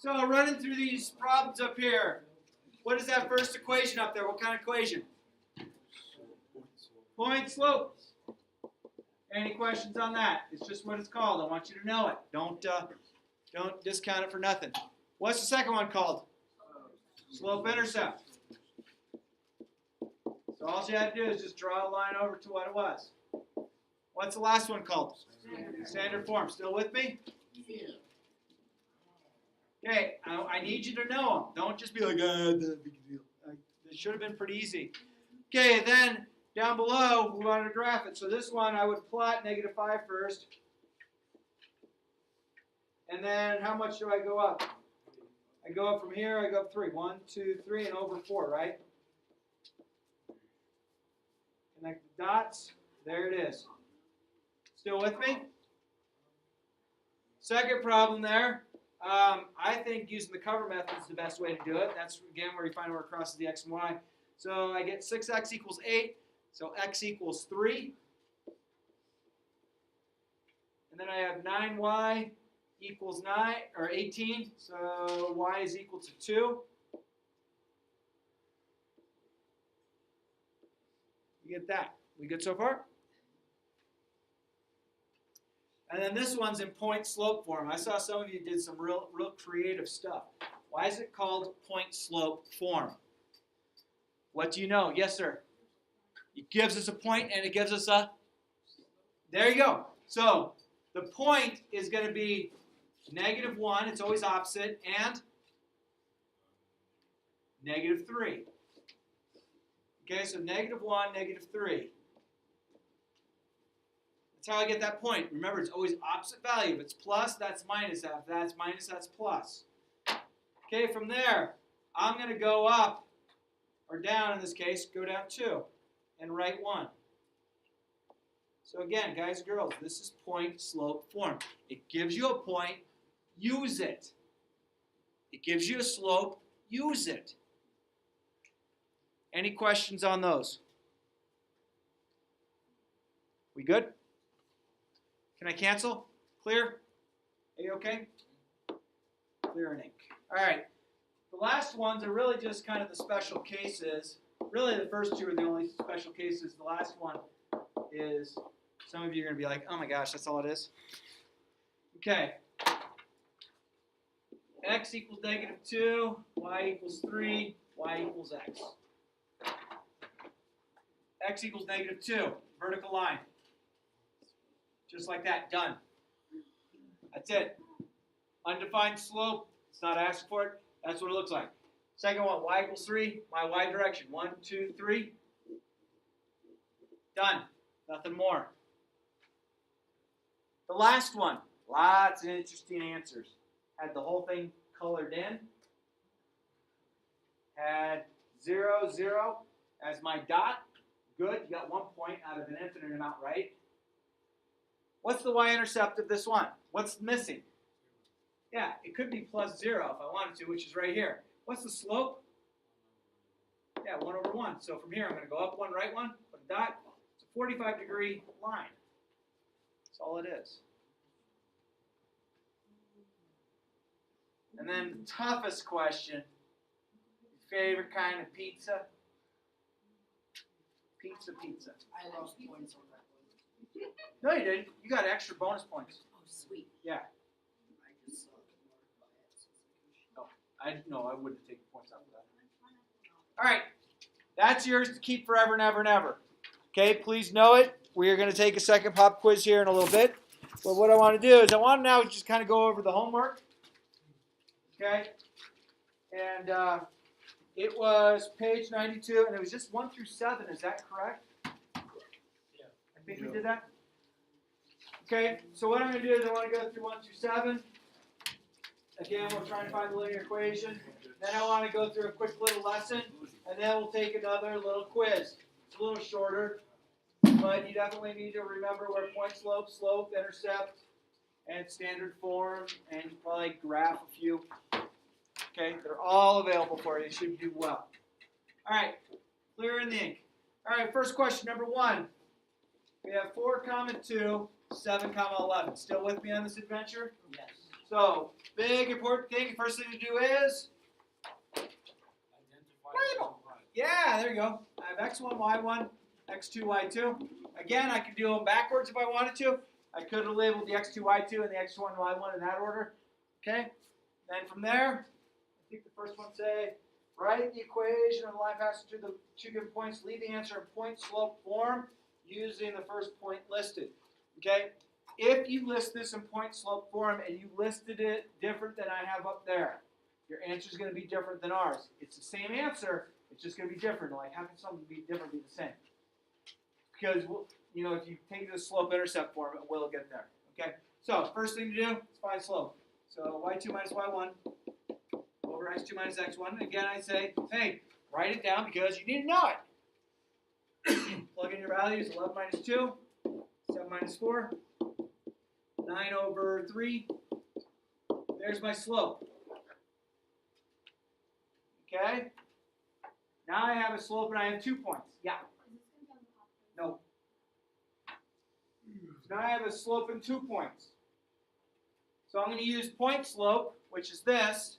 So running through these problems up here, what is that first equation up there? What kind of equation? Point slope. Any questions on that? It's just what it's called. I want you to know it. Don't discount it for nothing. What's the second one called? Slope-intercept. So all you have to do is just draw a line over to what it was. What's the last one called? Standard form. Still with me? Okay, I need you to know them. Don't just be like, big deal. It should have been pretty easy. Okay, then down below, we want to graph it. So this one, I would plot -5 first. And then how much do I go up? I go up from here, I go up 3. 1, 2, 3, and over 4, right? Connect the dots. There it is. Still with me? Second problem there. I think using the cover method is the best way to do it. That's, again, where you find where it crosses the x and y. So I get 6x equals 8. So x equals 3. And then I have 9y equals 9 or 18. So y is equal to 2. You get that. We good so far? And then this one's in point slope form. I saw some of you did some real creative stuff. Why is it called point slope form? What do you know? Yes, sir. It gives us a point and it gives us a... There you go. So the point is going to be -1. It's always opposite. And -3. Okay, so -1, -3. That's how I get that point. Remember, it's always opposite value. If it's plus, that's minus. If that's minus, that's plus. Okay, from there, I'm going to go up, or down in this case, go down 2, and write 1. So again, guys and girls, this is point slope form. It gives you a point, use it. It gives you a slope, use it. Any questions on those? We good? Can I cancel? Clear? Are you okay? Clear and ink. All right. The last ones are really just kind of the special cases. Really, the first two are the only special cases. The last one is, some of you are going to be like, oh my gosh, that's all it is? Okay. X equals -2, y equals 3, y equals x. X equals -2, vertical line. Just like that, done. That's it. Undefined slope, it's not asked for it. That's what it looks like. Second one, y equals 3, my y direction. 1, 2, 3. Done. Nothing more. The last one, lots of interesting answers. Had the whole thing colored in. Had 0, 0 as my dot. Good, you got 1 point out of an infinite amount, right? What's the y-intercept of this one? What's missing? Yeah, it could be +0 if I wanted to, which is right here. What's the slope? Yeah, 1 over 1. So from here, I'm going to go up 1, right 1, put a dot. It's a 45-degree line. That's all it is. And then the toughest question, your favorite kind of pizza? Pizza. I lost points on that one. No, you didn't. You got extra bonus points. Oh, sweet. Yeah. I just saw it. No, I wouldn't have taken points out of that. All right. That's yours to keep forever and ever and ever. Okay, please know it. We are going to take a second pop quiz here in a little bit. But what I want to do is I want to now just kind of go over the homework. Okay? And it was page 92, and it was just 1 through 7. Is that correct? Yeah. I think we did that. Okay, so what I'm going to do is I want to go through 1 through 7. Again, we're trying to find the linear equation. Then I want to go through a quick little lesson, and then we'll take another little quiz. It's a little shorter, but you definitely need to remember where point slope, slope, intercept, and standard form, and probably graph a few. Okay, they're all available for you. You should do well. All right, clear in the ink. All right, first question, number 1. We have 4, 2, 7, 11. Still with me on this adventure? Yes. So, big important thing, first thing to do is, label. Yeah, there you go. I have x1, y1, x2, y2. Again, I could do them backwards if I wanted to. I could have labeled the x2, y2 and the x1, y1 in that order. Okay? Then from there, I think the first one say, write the equation of the line passing through the two given points. Leave the answer in point slope form using the first point listed. Okay? If you list this in point slope form and you listed it different than I have up there, your answer is going to be different than ours. It's the same answer, it's just going to be different. Like having something be different be the same. Because, you know, if you take the slope intercept form, it will get there. Okay? So, first thing to do is find slope. So, y2 minus y1 over x2 minus x1. Again, I say, hey, write it down because you need to know it. Plug in your values, 11 minus 2, 7 minus 4, 9 over 3. There's my slope. Okay? Now I have a slope and I have 2 points. Yeah. No. So now I have a slope and 2 points. So I'm going to use point slope, which is this.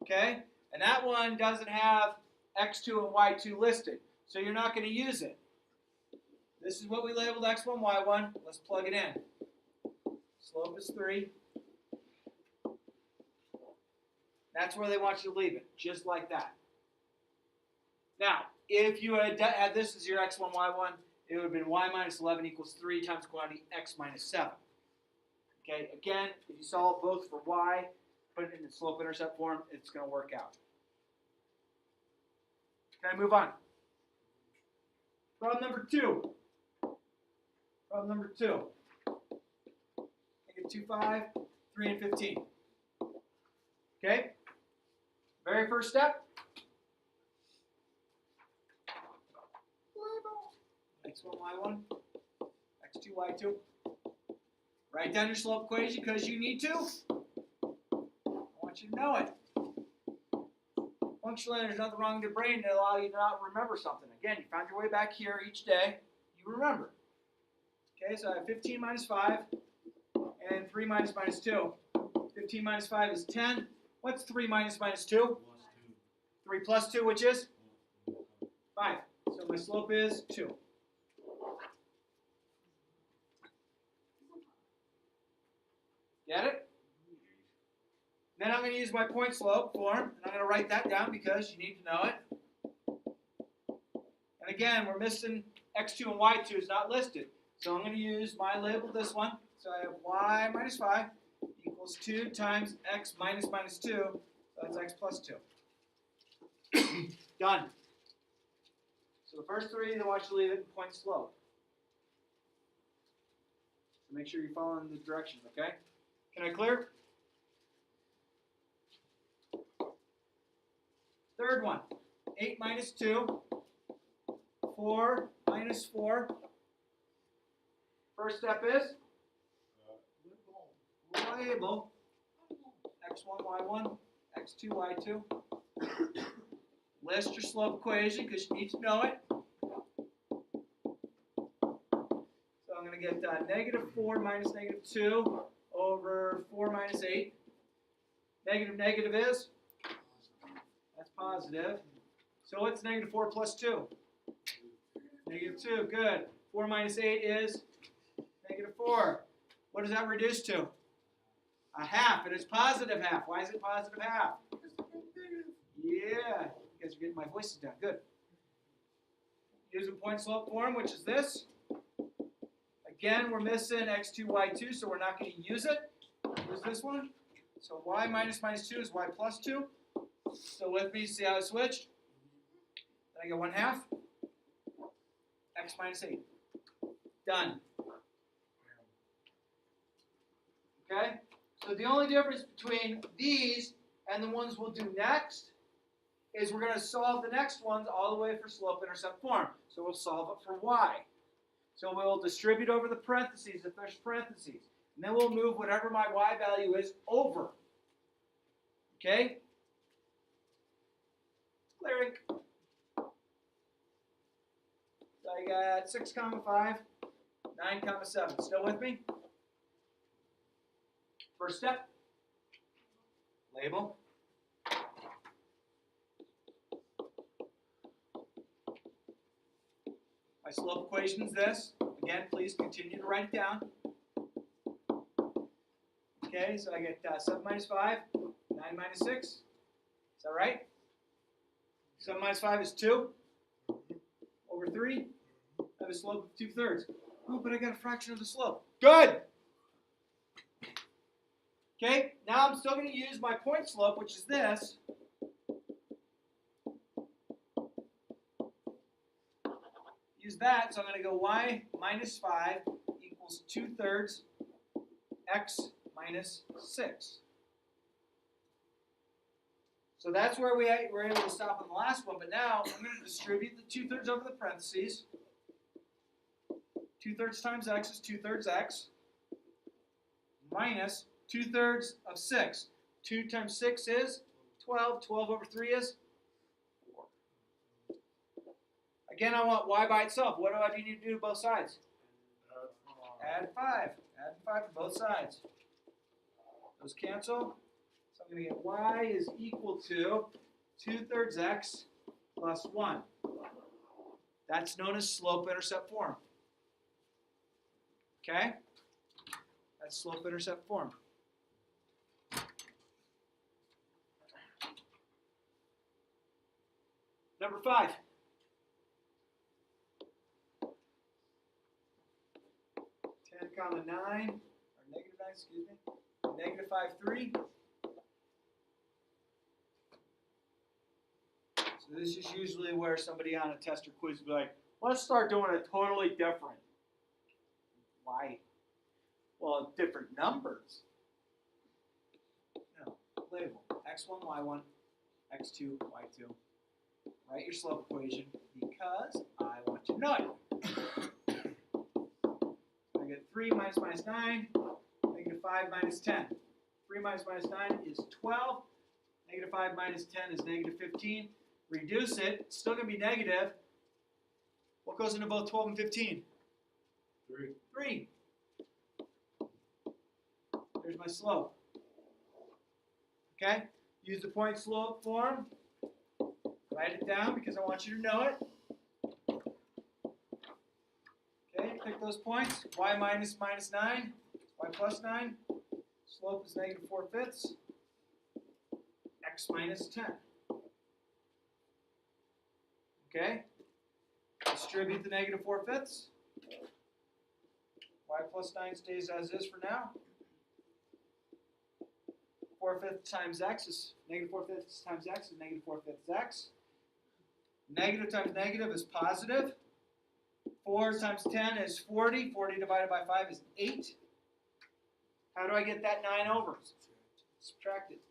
Okay? And that one doesn't have x2 and y2 listed. So you're not going to use it. This is what we labeled x1, y1. Let's plug it in. Slope is 3. That's where they want you to leave it, just like that. Now, if you had this as your x1, y1, it would have been y minus 11 equals 3 times quantity x minus 7. Okay, again, if you solve both for y, put it in the slope-intercept form, it's going to work out. Can I move on? Problem number 2. Problem number 2. Negative 2, 5, 3, and 15. Okay? Very first step. X1, Y1, X2, Y2. Write down your slope equation because you need to. I want you to know it. Functionally, there's nothing wrong with your brain that allows you to not remember something. Again, you found your way back here each day. You remember. Okay, so I have 15 minus 5 and 3 minus minus 2. 15 minus 5 is 10. What's 3 minus minus 2? 3 plus 2, which is? 5. So my slope is 2. Get it? Then I'm going to use my point slope form, and I'm going to write that down because you need to know it. And again, we're missing x2 and y2 is not listed. So I'm going to use my label, this one. So I have y minus 5 equals 2 times x minus minus 2. So that's x plus 2. Done. So the first three, they want you to leave it in point slope. So make sure you're following the directions, okay? Can I clear? Third one, 8 minus 2, 4 minus 4. First step is label x1, y1, x2, y2. List your slope equation because you need to know it. So I'm going to get negative 4 minus negative 2 over 4 minus 8. Negative negative is? That's positive. So what's negative 4 plus 2? Negative 2, good. 4 minus 8 is negative 4. What does that reduce to? A half. It is positive half. Why is it positive half? Yeah. You guys are getting my voices down. Good. Using point slope form, which is this. Again, we're missing x2, y2, so we're not going to use it. Use this one. So y minus minus 2 is y plus 2. So with me, see how I switched? Then I get 1 half. X minus 8. Done. Okay? So the only difference between these and the ones we'll do next is we're going to solve the next ones all the way for slope-intercept form. So we'll solve it for y. So we'll distribute over the parentheses if there's parentheses. And then we'll move whatever my y value is over. Okay? Clearing. So I got 6, 5, 9 comma 7. Still with me? First step. Label. My slope equation is this. Again, please continue to write it down. Okay, so I get 7 minus 5, 9 minus 6. Is that right? 7 minus 5 is 2 over 3. I have a slope of 2/3. Oh, but I got a fraction of the slope. Good! Okay, now I'm still going to use my point slope, which is this. Use that, so I'm going to go y minus 5 equals 2/3 x minus 6. So that's where we were able to stop on the last one, but now I'm going to distribute the 2/3 over the parentheses. 2/3 times x is 2/3 x minus 2/3 of 6. 2 times 6 is 12. 12 over 3 is 4. Again, I want y by itself. What do I need to do to both sides? Add 5. Add 5 to both sides. Those cancel. So I'm going to get y is equal to 2/3 x plus 1. That's known as slope-intercept form. Okay? That's slope-intercept form. Number 5. 10 comma 9, or negative 9, excuse me. Negative 5, 3. So this is usually where somebody on a test or quiz would be like, let's start doing it totally different. Why? Well, different numbers. No, label. x1, y1, x2, y2. Write your slope equation because I want you to know it. I get 3 minus 9, negative 5 minus 10. 3 minus 9 is 12. Negative 5 minus 10 is negative 15. Reduce it. It's still going to be negative. What goes into both 12 and 15? 3. There's my slope. Okay? Use the point slope form. Write it down because I want you to know it. Okay, pick those points. Y minus 9, y plus 9. Slope is negative 4/5. X minus 10. Okay? Distribute the negative 4/5. Y plus 9 stays as is for now. 4/5 times x is negative 4/5 times x is negative 4/5 x. Negative times negative is positive. 4 times 10 is 40. 40 divided by 5 is 8. How do I get that 9 over? Subtract it.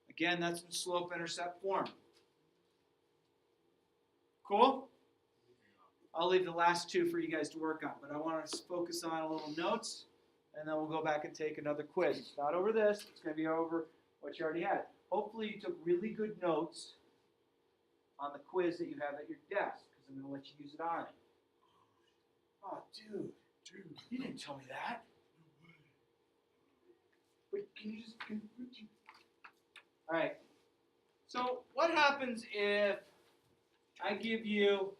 Again, that's in slope-intercept form. Cool? I'll leave the last two for you guys to work on, but I want to focus on a little notes, and then we'll go back and take another quiz. It's not over this. It's going to be over what you already had. Hopefully you took really good notes on the quiz that you have at your desk, because I'm going to let you use it on it. Oh, dude, you didn't tell me that. But can you just... All right. So what happens if I give you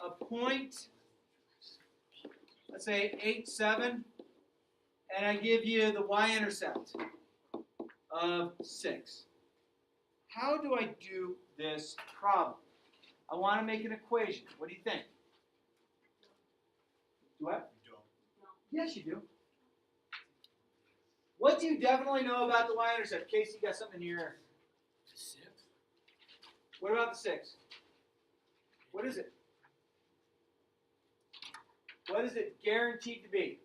a point, let's say 8, 7, and I give you the y-intercept of 6. How do I do this problem? I want to make an equation. What do you think? Do what? You don't. Yes, you do. What do you definitely know about the y-intercept? Casey, you got something in your ear. 6. What about the 6? What is it? What is it guaranteed to be?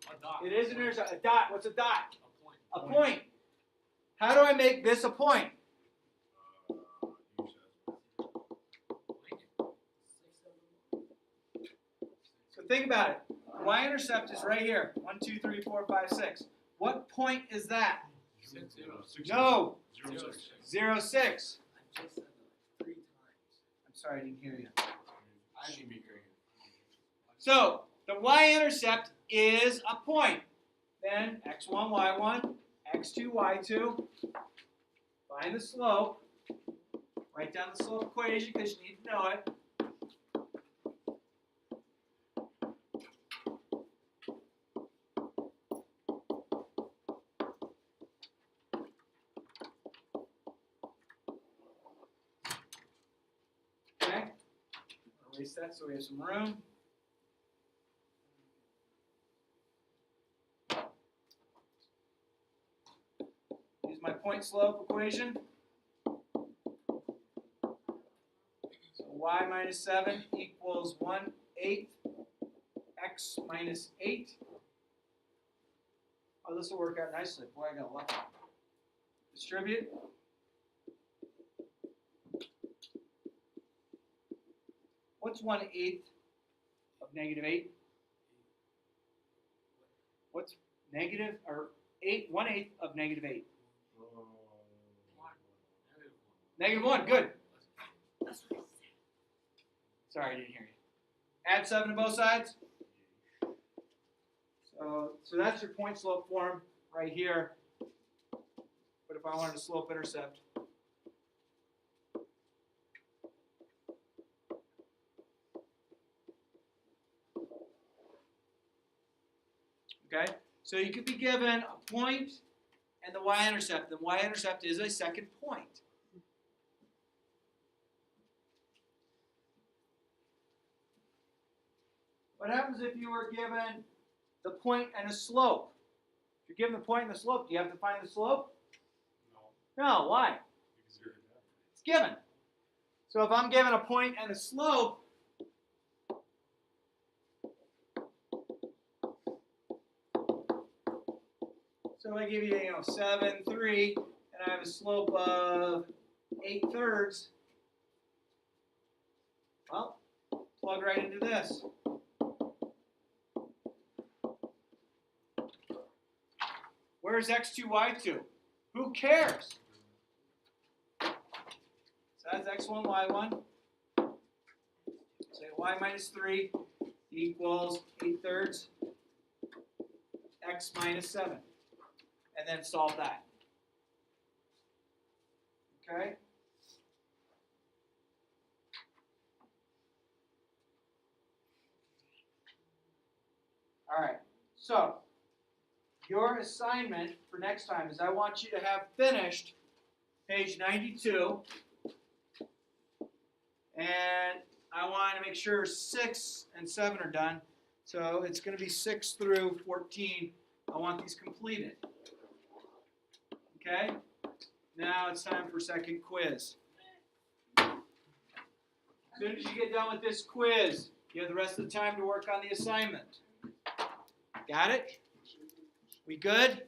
A dot. It is an intercept. A dot. What's a dot? A point. A point. How do I make this a point? So think about it. Y-intercept is right here. 1, 2, 3, 4, 5, 6. What point is that? 6, 0. No. 0, 6. 0, 6. I just said that like 3 times. I'm sorry, I didn't hear you. I didn't be hearing it. So, the y-intercept is a point. Then x1, y1, x2, y2. Find the slope. Write down the slope equation because you need to know it. Okay? Erase that so we have some room. Use my point slope equation. So y minus 7 equals 1/8 x minus 8. Oh, this will work out nicely. Boy, I got lucky. Distribute. What's 1/8 of negative 8? What's negative, or 1/8 of negative 8? Negative 1, good. Sorry, I didn't hear you. Add 7 to both sides. So that's your point slope form right here. But if I wanted a slope intercept, okay? So you could be given a point and the y-intercept. The y-intercept is a second point. What happens if you were given the point and a slope? If you're given the point and the slope, do you have to find the slope? No. No, why? It's given. So if I'm given a point and a slope, so I give you, 7, 3, and I have a slope of 8/3. Well, plug right into this. Where's x2, y2? Who cares? So that's x1, y1. Say y minus 3 equals 8/3 x minus 7. And then solve that. Okay? All right. So, your assignment for next time is I want you to have finished page 92. And I want to make sure 6 and 7 are done. So it's going to be 6 through 14. I want these completed. Okay? Now it's time for second quiz. As soon as you get done with this quiz, you have the rest of the time to work on the assignment. Got it? We good?